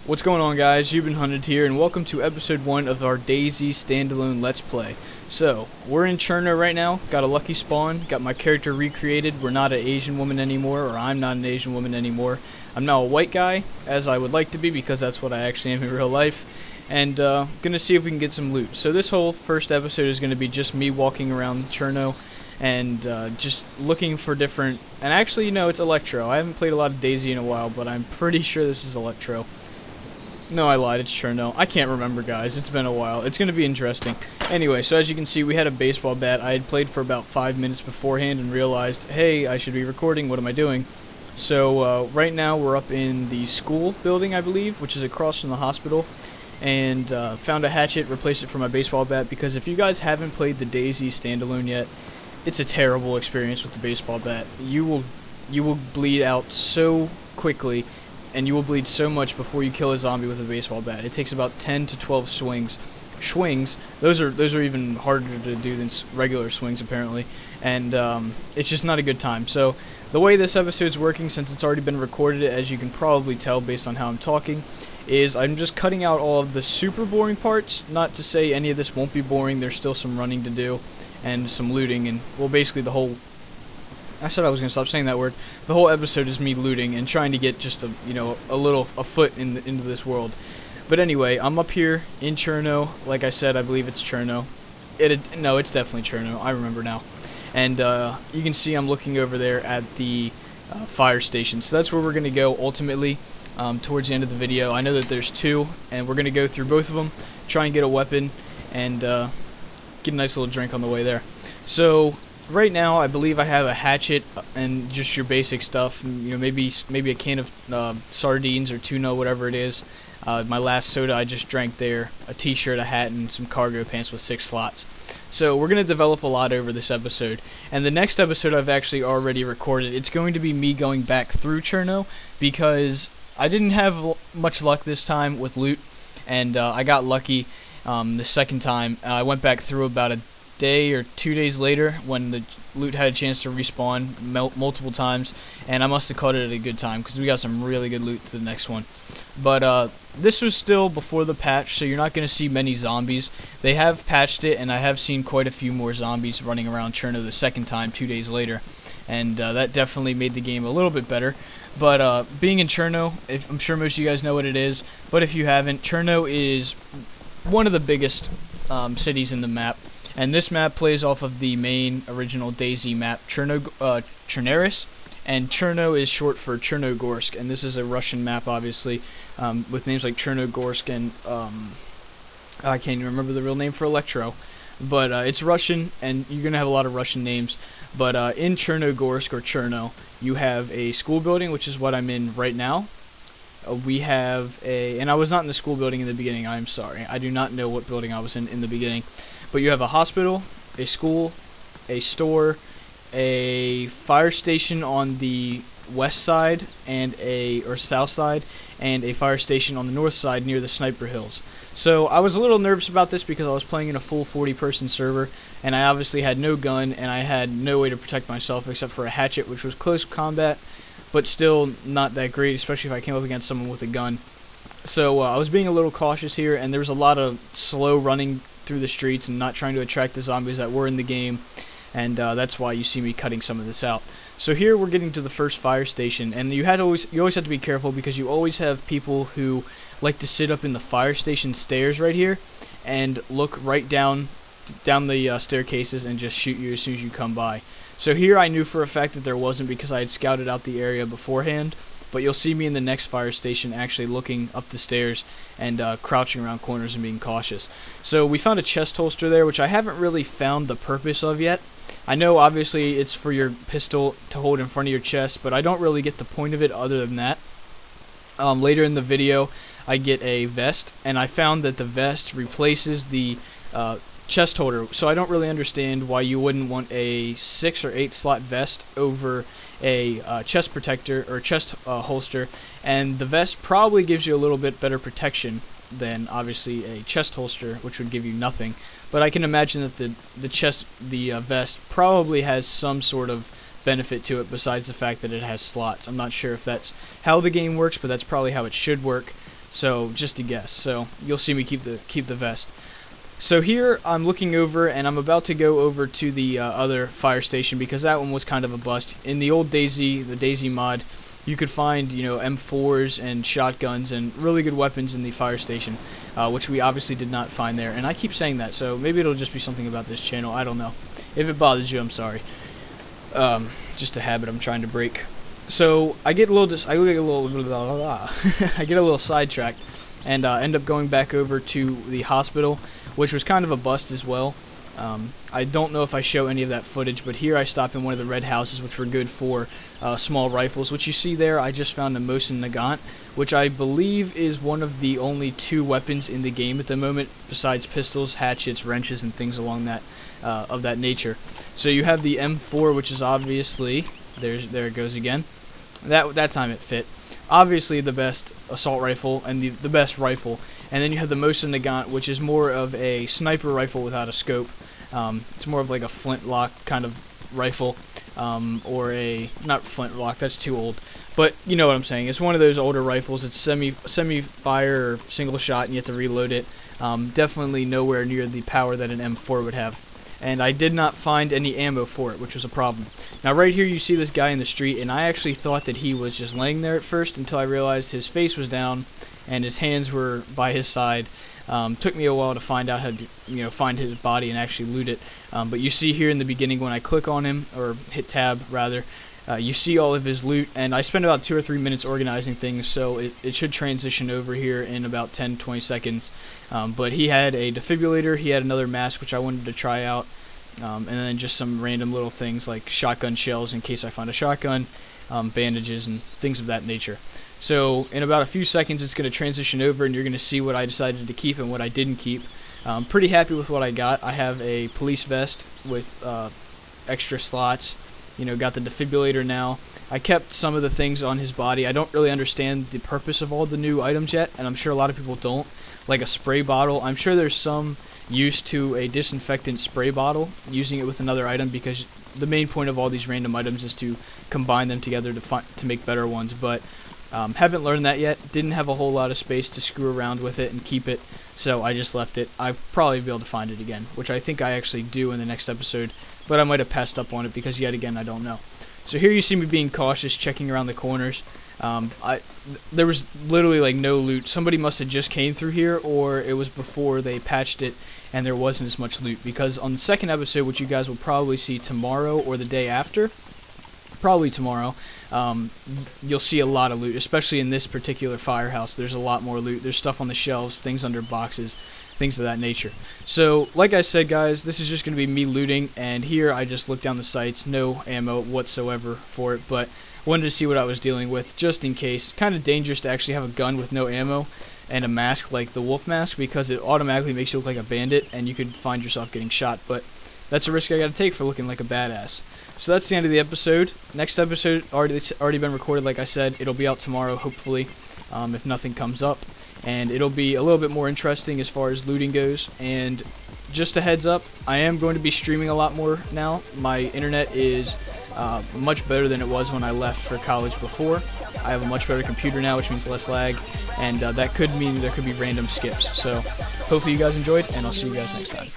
What's going on, guys? YBHunted here, and welcome to episode 1 of our DayZ Standalone Let's Play. So, we're in Cherno right now, got a lucky spawn, got my character recreated. We're not an Asian woman anymore, or I'm not an Asian woman anymore. I'm now a white guy, as I would like to be, because that's what I actually am in real life. And, gonna see if we can get some loot. So this whole first episode is gonna be just me walking around Cherno, and just looking for different, and actually, you know, it's Electro. I haven't played a lot of DayZ in a while, but I'm pretty sure this is Electro. No, I lied, it's Cherno. I can't remember, guys. It's been a while. It's going to be interesting. Anyway, so as you can see, we had a baseball bat. I had played for about 5 minutes beforehand and realized, hey, I should be recording. What am I doing? So, right now, we're up in the school building, I believe, which is across from the hospital. And found a hatchet, replaced it for my baseball bat, because if you guys haven't played the DayZ Standalone yet, it's a terrible experience with the baseball bat. You will bleed out so quickly, and you will bleed so much before you kill a zombie with a baseball bat. It takes about 10 to 12 swings. Those are even harder to do than regular swings, apparently. And it's just not a good time. So the way this episode's working, since it's already been recorded, as you can probably tell based on how I'm talking, is I'm just cutting out all of the super boring parts. Not to say any of this won't be boring. There's still some running to do and some looting, and well, basically the whole, I said I was going to stop saying that word. The whole episode is me looting and trying to get just a foot into this world. But anyway, I'm up here in Cherno. Like I said, I believe it's Cherno. No, it's definitely Cherno. I remember now. And you can see I'm looking over there at the fire station. So that's where we're going to go ultimately towards the end of the video. I know that there's two, and we're going to go through both of them, try and get a weapon, and get a nice little drink on the way there. So right now, I believe I have a hatchet and just your basic stuff. You know, maybe a can of sardines or tuna, whatever it is. My last soda I just drank there, a t-shirt, a hat, and some cargo pants with 6 slots. So we're going to develop a lot over this episode. And the next episode I've actually already recorded. It's going to be me going back through Cherno, because I didn't have much luck this time with loot. And I got lucky the second time. I went back through about a day or 2 days later when the loot had a chance to respawn multiple times, and I must have caught it at a good time because we got some really good loot to the next one. But this was still before the patch, so you're not going to see many zombies. They have patched it, and I have seen quite a few more zombies running around Cherno the second time 2 days later, and that definitely made the game a little bit better. But being in Cherno, I'm sure most of you guys know what it is, but if you haven't, Cherno is one of the biggest cities in the map. And this map plays off of the main original DayZ map, Chernarus, and Cherno is short for Chernogorsk, and this is a Russian map, obviously, with names like Chernogorsk and, I can't even remember the real name for Electro, but it's Russian, and you're going to have a lot of Russian names. But in Chernogorsk, or Cherno, you have a school building, which is what I'm in right now. We have and I was not in the school building in the beginning, I'm sorry. I do not know what building I was in the beginning. But you have a hospital, a school, a store, a fire station on the west side or south side, and a fire station on the north side near the sniper hills. So I was a little nervous about this because I was playing in a full 40-person server, and I obviously had no gun, and I had no way to protect myself except for a hatchet, which was close combat, but still not that great, especially if I came up against someone with a gun. So I was being a little cautious here, and there was a lot of slow running through the streets and not trying to attract the zombies that were in the game, and that's why you see me cutting some of this out. So here we're getting to the first fire station, and you always have to be careful because you always have people who like to sit up in the fire station stairs right here and look right down the staircases and just shoot you as soon as you come by. So here I knew for a fact that there wasn't because I had scouted out the area beforehand. But you'll see me in the next fire station actually looking up the stairs and crouching around corners and being cautious. So we found a chest holster there, which I haven't really found the purpose of yet. I know obviously it's for your pistol to hold in front of your chest, but I don't really get the point of it other than that. Later in the video I get a vest, and I found that the vest replaces the chest holder, so I don't really understand why you wouldn't want a 6 or 8 slot vest over a chest protector or chest holster, and the vest probably gives you a little bit better protection than obviously a chest holster, which would give you nothing. But I can imagine that the vest probably has some sort of benefit to it besides the fact that it has slots. I'm not sure if that's how the game works, but that's probably how it should work. So just a guess. So you'll see me keep the vest. So here I'm looking over, and I'm about to go over to the other fire station because that one was kind of a bust. In the old DayZ, the DayZ mod, you could find, you know, M4s and shotguns and really good weapons in the fire station, which we obviously did not find there. And I keep saying that, so maybe it'll just be something about this channel. I don't know. If it bothers you, I'm sorry. Just a habit I'm trying to break. So I get a little I get a little sidetracked and end up going back over to the hospital, which was kind of a bust as well. I don't know if I show any of that footage, but here I stop in one of the red houses, which were good for small rifles. Which you see there, I just found a Mosin Nagant, which I believe is one of the only 2 weapons in the game at the moment, besides pistols, hatchets, wrenches, and things along that of that nature. So you have the M4, which is obviously there it goes again. That time it fit. Obviously the best assault rifle and the best rifle. And then you have the Mosin Nagant, which is more of a sniper rifle without a scope. It's more of like a flintlock kind of rifle, or a, not flintlock, that's too old, but you know what I'm saying. It's one of those older rifles. It's semi-fire or single shot, and you have to reload it. Definitely nowhere near the power that an M4 would have. And I did not find any ammo for it, which was a problem. Now right here you see this guy in the street, and I actually thought that he was just laying there at first until I realized his face was down and his hands were by his side. Took me a while to find out how to, find his body and actually loot it. But you see here in the beginning when I click on him, or hit tab rather, you see all of his loot, and I spent about 2 or 3 minutes organizing things, so it should transition over here in about 10-20 seconds. But he had a defibrillator, he had another mask which I wanted to try out, and then just some random little things like shotgun shells in case I find a shotgun, bandages, and things of that nature. So in about a few seconds it's going to transition over, and you're going to see what I decided to keep and what I didn't keep. I'm pretty happy with what I got. I have a police vest with extra slots. Got the defibrillator now. I kept some of the things on his body. I don't really understand the purpose of all the new items yet, and I'm sure a lot of people don't. Like a spray bottle. I'm sure there's some use to a disinfectant spray bottle, using it with another item, because the main point of all these random items is to combine them together to make better ones. But haven't learned that yet. Didn't have a whole lot of space to screw around with it and keep it, so I just left it. I'll probably be able to find it again, which I think I actually do in the next episode, but I might have passed up on it because, yet again, I don't know. So here you see me being cautious, checking around the corners. There was literally like no loot. Somebody must have just came through here, or it was before they patched it and there wasn't as much loot, because on the second episode, which you guys will probably see tomorrow or the day after, probably tomorrow, you'll see a lot of loot, especially in this particular firehouse. There's a lot more loot. There's stuff on the shelves, things under boxes, things of that nature. So like I said, guys, this is just going to be me looting, and here I just looked down the sights, no ammo whatsoever for it, but wanted to see what I was dealing with just in case. Kind of dangerous to actually have a gun with no ammo and a mask like the wolf mask, because it automatically makes you look like a bandit and you could find yourself getting shot, but that's a risk I got to take for looking like a badass. So that's the end of the episode. Next episode already been recorded, like I said. It'll be out tomorrow, hopefully, if nothing comes up. And it'll be a little bit more interesting as far as looting goes. And just a heads up, I am going to be streaming a lot more now. My internet is much better than it was when I left for college before. I have a much better computer now, which means less lag. And that could mean there could be random skips. So hopefully you guys enjoyed, and I'll see you guys next time.